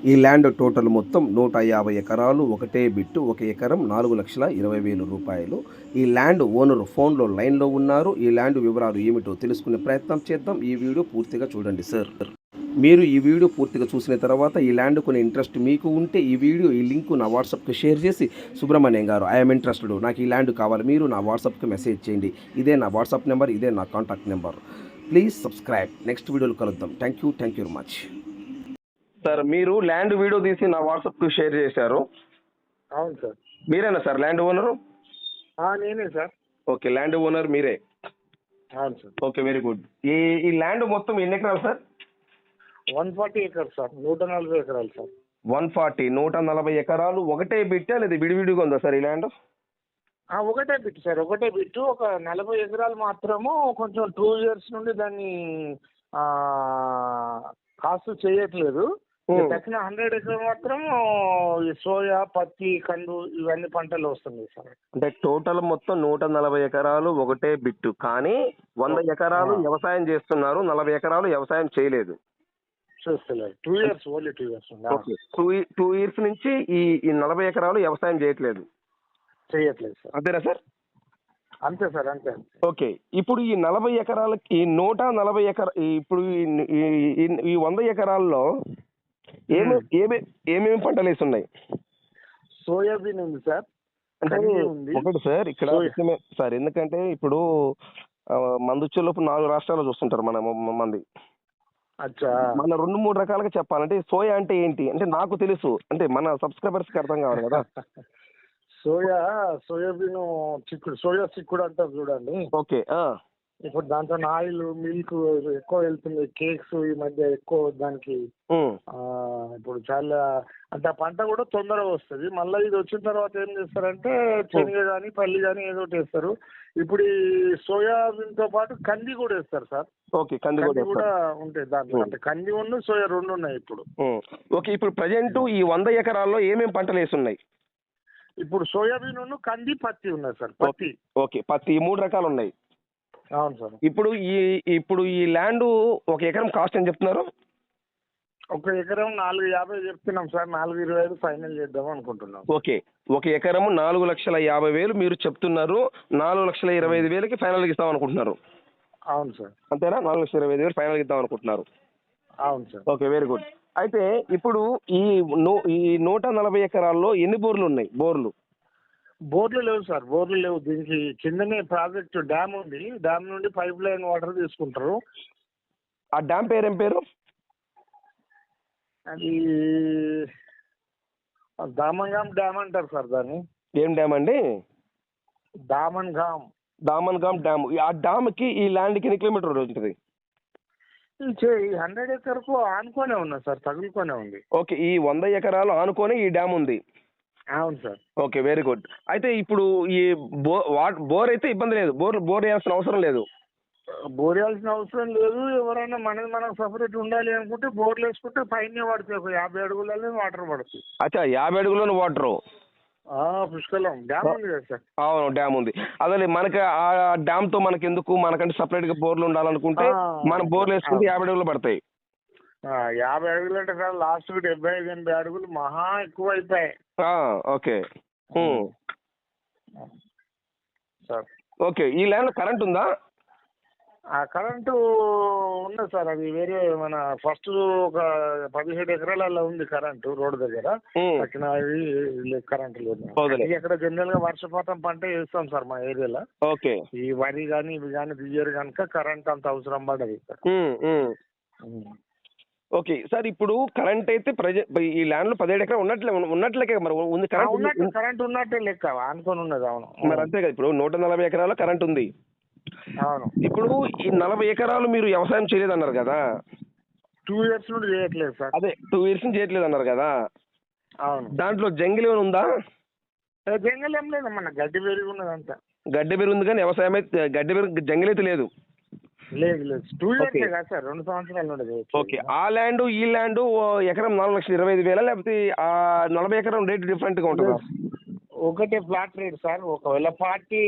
ఈ land total మొత్తం 150 ఎకరాలు, ఒకటే బిట్టు, 1 ఎకరం 4,20,000 రూపాయలు. ఈ ల్యాండ్ ఓనర్ ఫోన్లో లైన్లో ఉన్నారు. ఈ ల్యాండ్ వివరాలు ఏమిటో తెలుసుకునే ప్రయత్నం చేద్దాం. ఈ వీడియో పూర్తిగా చూడండి సార్. మీరు ఈ వీడియో పూర్తిగా చూసిన తర్వాత ఈ ల్యాండ్ కొనే ఇంట్రెస్ట్ మీకు ఉంటే ఈ వీడియో ఈ లింక్ నా వాట్సాప్కి షేర్ చేసి, సుబ్రహ్మణ్యం గారు ఐఎమ్ ఇంట్రెస్టెడ్, నాకు ఈ ల్యాండ్ కావాలి, మీరు నా వాట్సాప్కి మెసేజ్ చేయండి. ఇదే నా వాట్సాప్ నెంబర్, ఇదే నా contact number. Please subscribe. Next వీడియోలో కలుద్దాం. Thank you very much. Sir, మీరు ల్యాండ్ వీడియో తీసి నా వాట్సాప్కి షేర్ చేశారు. అవును సార్. మీరేనా సార్ ల్యాండ్ ఓనరు? నేనే సార్. ఓకే, ల్యాండ్ ఓనర్ మీరే. అవును సార్. Okay, very good. ఈ ల్యాండ్ మొత్తం ఎన్ని ఎకరాలు సార్? 140 acres sir. 140 ఎకరాలు సార్. 140 ఎకరాలు. ఒకటే బిట్టా లేదా విడివిడిగా ఉందా సార్ ఈ ల్యాండ్? ఒకటే బిట్టు సార్, ఒకటే బిట్టు. ఒక 40 ఎకరాలు మాత్రము కొంచెం 2 years నుండి దాన్ని కాస్ట్ చేయట్లేదు. తక్కిన 100 ఎకరాలు మాత్రం ఈ సోయా, పత్తి, కందు ఇవన్నీ పంటలు వస్తున్నాయి సార్. అంటే టోటల్ మొత్తం 140 ఎకరాలు ఒకటే బిట్టు, కానీ 100 ఎకరాలు వ్యవసాయం చేస్తున్నారు, 40 ఎకరాలు వ్యవసాయం చేయలేదు. చూస్తలేదు. 2 years, only 2 years. Okay, 2 years నుంచి ఈ 40 ఎకరాలు వ్యవసాయం చేయట్లేదు. చేయట్లేదు సార్. అంతేనా సార్? అంతే సార్, అంతే. ఓకే, ఇప్పుడు ఈ 40 ఎకరాలకి 140 ఇప్పుడు ఈ 100 ఎకరాల్లో ఏమేమి పంటలు వేసి ఉన్నాయి? సోయాబీన్ ఉంది సార్. అంటే ఒకటి సార్, ఇక్కడ సార్, ఎందుకంటే ఇప్పుడు మందుచ్చేలోపు 4 రాష్ట్రాల్లో చూస్తుంటారు మంది. మన 2-3 రకాలుగా చెప్పాలంటే సోయా అంటే ఏంటి అంటే నాకు తెలుసు, అంటే మన సబ్స్క్రైబర్స్కి అర్థం కావాలి కదా. సోయాబీన్ చిక్కుడు, సోయా చిక్కుడు అంటారు చూడండి. ఓకే. ఇప్పుడు దాంట్లో ఆయిల్, మిల్క్ ఎక్కువ వెళ్తుంది. కేక్స్ ఈ మధ్య ఎక్కువ దానికి ఇప్పుడు చాలా, అంటే ఆ పంట కూడా తొందరగా వస్తుంది. మళ్ళీ ఇది వచ్చిన తర్వాత ఏం చేస్తారంటే శనగ కానీ పల్లి కానీ ఏదో ఒకటి వేస్తారు. ఇప్పుడు ఈ సోయాబీన్ తో పాటు కంది కూడా వేస్తారు సార్. ఓకే, కంది కూడా ఉంటాయి దాంట్లో. అంటే కంది ఉన్న సోయా 2 ఉన్నాయి ఇప్పుడు. ఓకే, ఇప్పుడు ప్రజెంట్ ఈ 100 ఎకరాల్లో ఏమేమి పంటలు వేసి ఉన్నాయి? ఇప్పుడు సోయాబీన్, కంది, పత్తి ఉన్నాయి సార్. పత్తి. ఓకే, పత్తి 3 రకాలు ఉన్నాయి. అవును సార్. ఇప్పుడు ఈ ల్యాండ్ 1 ఎకరం కాస్ట్ అని చెప్తున్నారు? 1 ఎకరం 450 చెప్తున్నాం సార్. 425 ఫైనల్ చేద్దాం అనుకుంటున్నాం. ఓకే, 1 ఎకరం 4,50,000 మీరు చెప్తున్నారు. 4,25,000కి ఫైనల్గా ఇస్తాం అనుకుంటున్నారు? అవును సార్. అంతేనా? 4,25,000 ఫైనల్గా ఇద్దాం అనుకుంటున్నారు. అవును సార్. Okay, very good. అయితే ఇప్పుడు ఈ 140 ఎకరాల్లో ఎన్ని బోర్లు ఉన్నాయి? బోర్లు లేవు సార్, బోర్లు లేవు. దీనికి కిందనే ప్రాజెక్ట్ డ్యామ్ ఉంది. డ్యామ్ నుండి పైప్ లైన్ వాటర్ తీసుకుంటారు. ఆ డ్యామ్ పేరు ఏం పేరు? అది దామన్గామ్ డ్యామ్ అంటారు సార్ దాన్ని. ఏం డ్యామ్ అండి? దామన్గామ్ డ్యామ్. ఆ డ్యామ్కి ఈ ల్యాండ్కి ఎన్ని కిలోమీటర్ ఉంటుంది? 100 ఎకర్కు ఆనుకోనే ఉన్నా సార్, తగులుకోనే ఉంది. ఓకే, ఈ 100 ఎకరాలు ఆనుకొని ఈ డ్యామ్ ఉంది. అవును సార్. Okay, very good. అయితే ఇప్పుడు ఈ బోర్ అయితే ఇబ్బంది లేదు, బోర్ వేయాల్సిన అవసరం లేదు. బోర్ వేయాల్సిన అవసరం లేదు. ఎవరైనా మనకు సపరేట్ ఉండాలి అనుకుంటే బోర్లు వేసుకుంటే పైన పడుతుంది. ఒక 50 అడుగులలో వాటర్ పడుతుంది. అచ్చా, 50 అడుగులను వాటరు? పుష్కలం. డ్యామ్ ఉంది కదా సార్. అవును, డ్యామ్ ఉంది. అదే మనకి ఆ డ్యామ్ తో మనకి ఎందుకు, మనకంటే సపరేట్ గా బోర్లు ఉండాలనుకుంటే మనం బోర్లు వేసుకుంటే 50 అడుగులు పడతాయి. 50 అడుగులు అంటే సార్ లాస్ట్ 75-80 అడుగులు మహా ఎక్కువ అయిపోయాయి. Okay sir. ఓకే, ఈ ల్యాండ్ కరెంట్ ఉందా? కరెంటు ఉన్నది సార్. అది వేరే మన ఫస్ట్ ఒక 17 ఎకరాలలో ఉంది కరెంటు రోడ్డు దగ్గర. తక్కిన కరెంటు లేదు. ఇక్కడ జనరల్ గా వర్షపాతం పంట వేస్తాం సార్ మా ఏరియాలో. ఓకే, ఈ వరి కానీ ఇవి కానీ దియ్యరు కనుక కరెంట్ అంత అవసరం పడదు. ఓకే సార్, ఇప్పుడు కరెంట్ అయితే ఈ ల్యాండ్ లో 17 ఎకరాలు ఉన్నట్లకే మరి ఉంది కరెంట్ ఉన్నట్టే లెక్క ఆనుకొని ఉన్నది. అవును, మరి అంతే కదా. ఇప్పుడు 140 ఎకరాల కరెంట్ ఉంది. అవును. ఇప్పుడు ఈ 40 ఎకరాలు మీరు వ్యవసాయం చేయలేదన్నారు కదా. 2 years నుండి చేయట్లేదు సార్. అదే 2 years నుంచి చేయట్లేదు అన్నారు కదా. అవును. దాంట్లో జంగిల్ ఏమైనా ఉందా? జంగల్ ఏం లేదు, మన గడ్డి పెరిగి ఉన్నది అంతా. గడ్డి పెరిగి ఉంది కానీ వ్యవసాయం అయితే జంగిల్ అయితే లేదు. లేదు 2 years కదా సార్, 2 సంవత్సరాలు ఉండదు. ఓకే, ఆ ల్యాండ్ ఈ ల్యాండ్ ఎకరం 4,25,000 లేకపోతే ఆ 40 ఎకరం రేట్ డిఫరెంట్ గా ఉంటుందా? ఒకటే ఫ్లాట్ రేట్ సార్. ఒకవేళ పార్టీ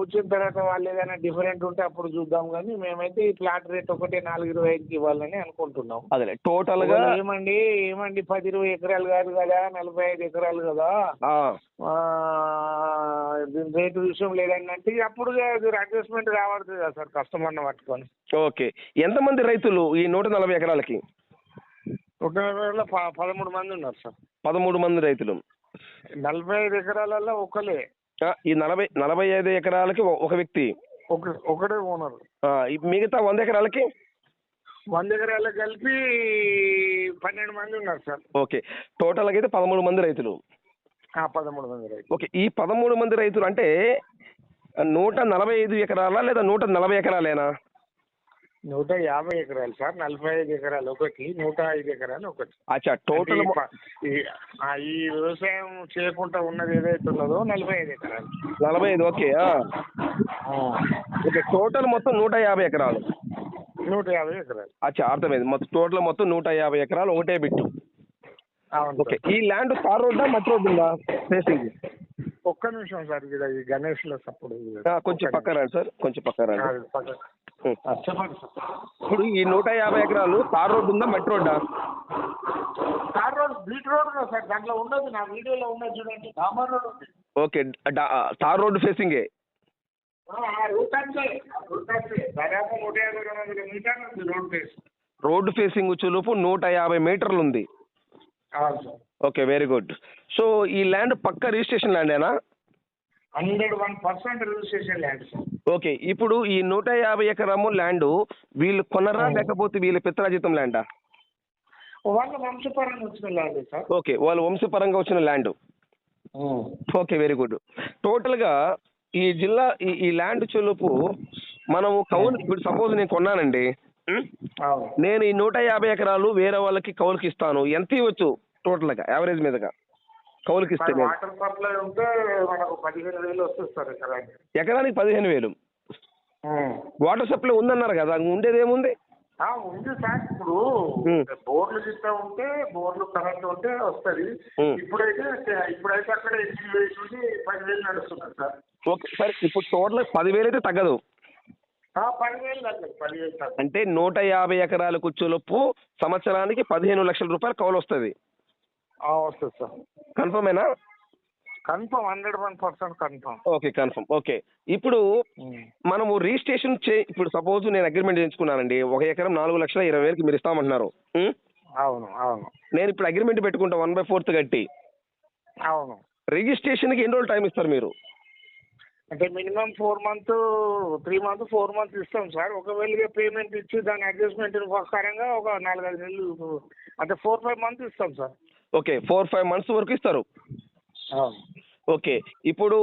వచ్చిన తర్వాత వాళ్ళు ఏదైనా డిఫరెంట్ ఉంటే అప్పుడు చూద్దాం, కానీ మేమైతే ఈ ఫ్లాట్ రేట్ ఒకటే 4.25కి ఇవ్వాలని అనుకుంటున్నాం. అదే టోటల్ గా ఏమండి 10-20 ఎకరాలు కాదు కదా, 45 ఎకరాలు కదా, దీని రేటు విషయం లేదని అంటే అప్పుడు అడ్జస్ట్మెంట్ కావడుతుంది కదా సార్ కస్టమర్ని పట్టుకొని. ఓకే, ఎంతమంది రైతులు ఈ 140 ఎకరాలకి? 13 మంది ఉన్నారు సార్. 13 మంది రైతులు. 45 ఎకరాలలో ఒకలే. ఈ 45 ఎకరాలకి ఒక వ్యక్తి, ఒకటే ఓనర్. మిగతా 100 ఎకరాలకి 100 ఎకరాలకు కలిపి 12 మంది ఉన్నారు సార్. ఓకే, టోటల్గా అయితే 13 మంది రైతులు. 13 మంది రైతులు. ఓకే, ఈ 13 మంది రైతులు అంటే 145 ఎకరాలా లేదా 140 ఎకరాలేనా? 150 ఎకరాలు సార్. 45 ఎకరాలు ఒకటి, 105 ఎకరాలు ఒకటి. అచ్చా, టోటల్ ఈ వ్యవసాయం చేయకుండా ఉన్నది ఏదైతే ఉన్నదో 45 ఎకరాలు. 45. ఓకే ఓకే, టోటల్ మొత్తం 150 ఎకరాలు. 150 ఎకరాలు. అచ్చా, అర్థమైంది. మొత్తం 150 ఎకరాలు ఒకటే బిట్టు. ఓకే, ఈ ల్యాండ్ తార్ రోడ్డా మట్టి రోడ్డు ఉందా ఫేసింగ్? ఒక్క నిమిషం సార్, ఈ గణేష్ లో సప్పుడు కొంచెం పక్క రండి సార్, కొంచెం పక్క రండి. చెప్పండి సార్. ఇప్పుడు ఈ 150 ఎకరాలు తార్ రోడ్డు ఉందా మట్టి రోడ్డా? తార్ రోడ్, బీట్ రోడ్ కదా సార్. దాంట్లో ఉన్నది నా వీడియోలో ఉన్నది చూడండి, డామర్ రోడ్ ఉంది. ఓకే, తార్ రోడ్డు ఫేసింగే. దాదాపు 150-200 మీటర్లు ఉంది రోడ్ ఫేస్. రోడ్డు ఫేసింగ్ చులుపు 150 మీటర్లు ఉంది. Okay, very good. సో ఈ ల్యాండ్ పక్క రిజిస్ట్రేషన్ ల్యాండేనా? 101% రిజిస్ట్రేషన్ ల్యాండ్ సార్. ఓకే, ఇప్పుడు ఈ 150 ఎకరము ల్యాండ్ వీళ్ళు కొనరా లేకపోతే వీళ్ళ పిత్రాజితం ల్యాండా? వాళ్ళ వంశపరంగా వచ్చిన ల్యాండ్ సార్. ఓకే, వాళ్ళ వంశపరంగా వచ్చిన ల్యాండ్. Okay, very good. టోటల్గా ఈ జిల్లా ఈ ల్యాండ్ చెలుపు మనము కౌలు, ఇప్పుడు సపోజ్ నేను కొన్నానండి, నేను ఈ 150 ఎకరాలు వేరే వాళ్ళకి కౌలుకి ఇస్తాను, ఎంత ఇవ్వచ్చు టోటల్గా యావరేజ్ మీదగా కౌలుకి ఇస్తే? వాటర్ సప్లై ఉంటే మనకు 15,000 వస్తుంది సార్ ఎకరానికి. ఎకరానికి 15,000. వాటర్ సప్లై ఉందన్నారు కదా, ఉండేది ఏముంది? ఉంది సార్. ఇప్పుడు బోర్లు గిట్ట ఉంటే, బోర్లు కరెంట్ ఉంటే వస్తుంది. ఇప్పుడైతే అక్కడ ఎగ్జిట్ వేసి 10,000 నడుస్తున్నారు సార్. ఓకే సార్, ఇప్పుడు టోటల్ 10,000 అయితే తగ్గదు. 10,000 తగ్గదు, 10,000 తగ్గదు. అంటే 150 ఎకరాలకు చులుపు సంవత్సరానికి 15 లక్షల రూపాయలు కౌలు వస్తుంది. వస్తుంది సార్. కన్ఫర్మేనా? Confirm, 101% confirm. Okay, confirm. Okay, ఇప్పుడు మనము రిజిస్ట్రేషన్ ఇప్పుడు సపోజ్ నేను అగ్రిమెంట్ చేయించుకున్నానండి, 1 ఎకరం 4,20,000 మీరు ఇస్తామంటున్నారు. అవును అవును. నేను ఇప్పుడు అగ్రిమెంట్ పెట్టుకుంటా 1/4 కట్టి. అవును. రిజిస్ట్రేషన్కి ఎన్ని రోజులు టైం ఇస్తారు మీరు? అంటే మినిమం 4 మంత్స్, 3 మంత్స్, 4 మంత్స్ ఇస్తాం సార్. ఒకవేళ పేమెంట్ ఇచ్చి దాని అడ్జస్ట్మెంట్ ప్రకారంగా ఒక 4-5 నెలలు, అంటే 4-5 మంత్స్ ఇస్తాం సార్. ఓకే, 4-5 మంత్స్ వరకు ఇస్తారు. ఓకే, ఇప్పుడు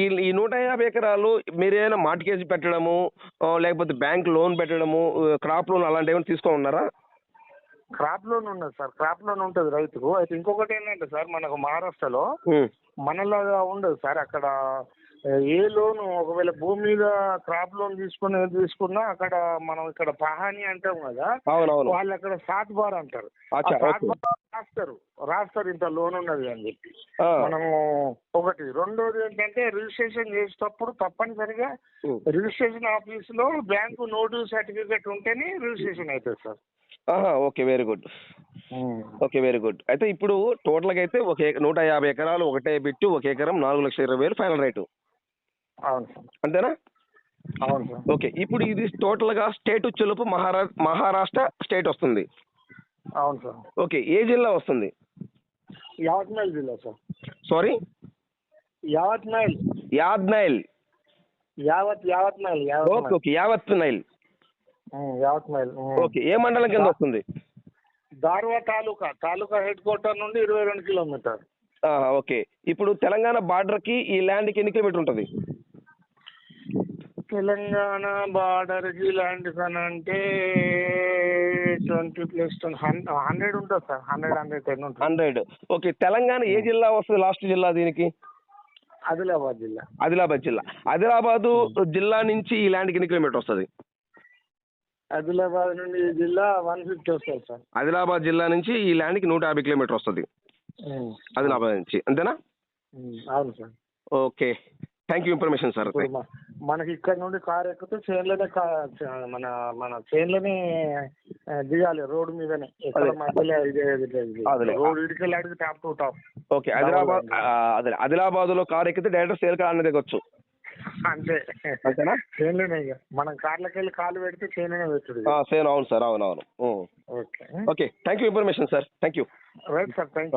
ఈ 150 ఎకరాలు మీరు ఏమైనా మార్ట్గేజ్ పెట్టడము, లేకపోతే బ్యాంక్ లోన్ పెట్టడము, క్రాప్ లోన్ అలాంటి ఏమైనా తీసుకోమన్నారా? క్రాప్ లోన్ ఉన్నది సార్. క్రాప్ లోన్ ఉంటుంది రైతుకు. అయితే ఇంకొకటి ఏంటంటే సార్, మనకు మహారాష్ట్రలో మనలాగా ఉండదు సార్. అక్కడ ఏ లోను, ఒకవేళ భూమి మీద క్రాప్ లోన్ తీసుకున్నా అక్కడ మనం ఇక్కడ పహాని అంటాం కదా, వాళ్ళు అక్కడ 7 బార్ అంటారు. 7 బార్ రాస్తారు ఇంత లోన్ ఉన్నది అని చెప్పి. మనము ఒకటి. రెండోది ఏంటంటే రిజిస్ట్రేషన్ చేసేటప్పుడు తప్పనిసరిగా రిజిస్ట్రేషన్ ఆఫీస్ లో బ్యాంకు నోటు సర్టిఫికేట్ ఉంటేనే రిజిస్ట్రేషన్ అవుతుంది sir. Okay, very good. Okay, very good. అయితే ఇప్పుడు టోటల్గా అయితే 150 ఎకరాలు ఒకటే బిట్టు, 1 ఎకరం 4,20,000 ఫైనల్ రేటు. అవును సార్. అంతేనా? అవును సార్. ఓకే, ఇప్పుడు ఇది టోటల్గా స్టేట్ వచ్చేలోపు మహారాష్ట్ర స్టేట్ వస్తుంది. అవును సార్. ఓకే, ఏ జిల్లా వస్తుంది? యావత్మల్ జిల్లా సార్. సారీ, యావత్మల్. యాద్నైల్. యావత్మల్. ఓకే ఓకే, యావత్నైల్. యావత్మల్. ఓకే, ఏ మండలం కింద వస్తుంది? దార్వా తాలూకా హెడ్ క్వార్టర్ నుండి 22 కిలోమీటర్. ఓకే, ఇప్పుడు తెలంగాణ బార్డర్కి ఈ ల్యాండ్కి ఎన్ని కిలోమీటర్ ఉంటుంది? తెలంగాణ బార్డర్కి ల్యాండ్ అంటే 20 + 100 ఉంటుంది సార్. 110 ఉంటుంది. 100. ఓకే, తెలంగాణ ఏ జిల్లా వస్తుంది లాస్ట్ జిల్లా దీనికి? ఆదిలాబాద్ జిల్లా. ఆదిలాబాద్ జిల్లా. ఆదిలాబాదు జిల్లా నుంచి ఈ ల్యాండ్కి ఎన్ని కిలోమీటర్ వస్తుంది? ఆదిలాబాద్ నుండి ఈ జిల్లా 150 వస్తుంది సార్. ఆదిలాబాద్ జిల్లా నుంచి ఈ ల్యాండ్కి 150 కిలోమీటర్ వస్తుంది ఆదిలాబాద్ నుంచి. అంతేనా? అవును sir. Okay, thank you information sir. ఇప్పుడు మనకి ఇక్కడ నుండి కార్ ఎక్కితే చేన్లోనే మన మన చేన్లోనే దిగాలి, రోడ్డు మీదనే, ఎక్కడ మధ్యలో అదిలే. రోడ్ ఇడికెళ్ళి అడిగి టాప్ టు టాప్. ఓకే, అదే ఆదిలాబాద్లో కార్ ఎక్కితే డైరెక్ట్ సేల్ కార్ దిగొచ్చు అంతే, అంతేనా? చేన్లోనే ఇక మనం కార్లోకి వెళ్ళి కాలు పెడితే చేన్లోనే పెట్టుడు. సేమ్, అవును సార్, అవునవును. Okay okay, thank you information sir. Thank you. Right sir, thank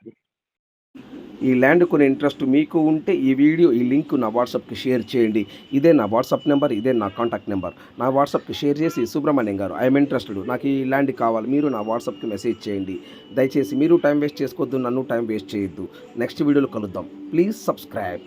you. ఈ ల్యాండ్ కొనే ఇంట్రెస్ట్ మీకు ఉంటే ఈ వీడియో ఈ లింక్ నా వాట్సాప్కి షేర్ చేయండి. ఇదే నా వాట్సాప్ నెంబర్, ఇదే నా కాంటాక్ట్ నెంబర్. నా వాట్సాప్కి షేర్ చేసి సుబ్రహ్మణ్యం గారు ఐఎమ్ ఇంట్రెస్టెడ్, నాకు ఈ ల్యాండ్ కావాలి, మీరు నా వాట్సాప్కి మెసేజ్ చేయండి. దయచేసి మీరు టైం వేస్ట్ చేసుకోవద్దు, నన్ను టైం వేస్ట్ చేయొద్దు. నెక్స్ట్ వీడియోలో కలుద్దాం. Please subscribe.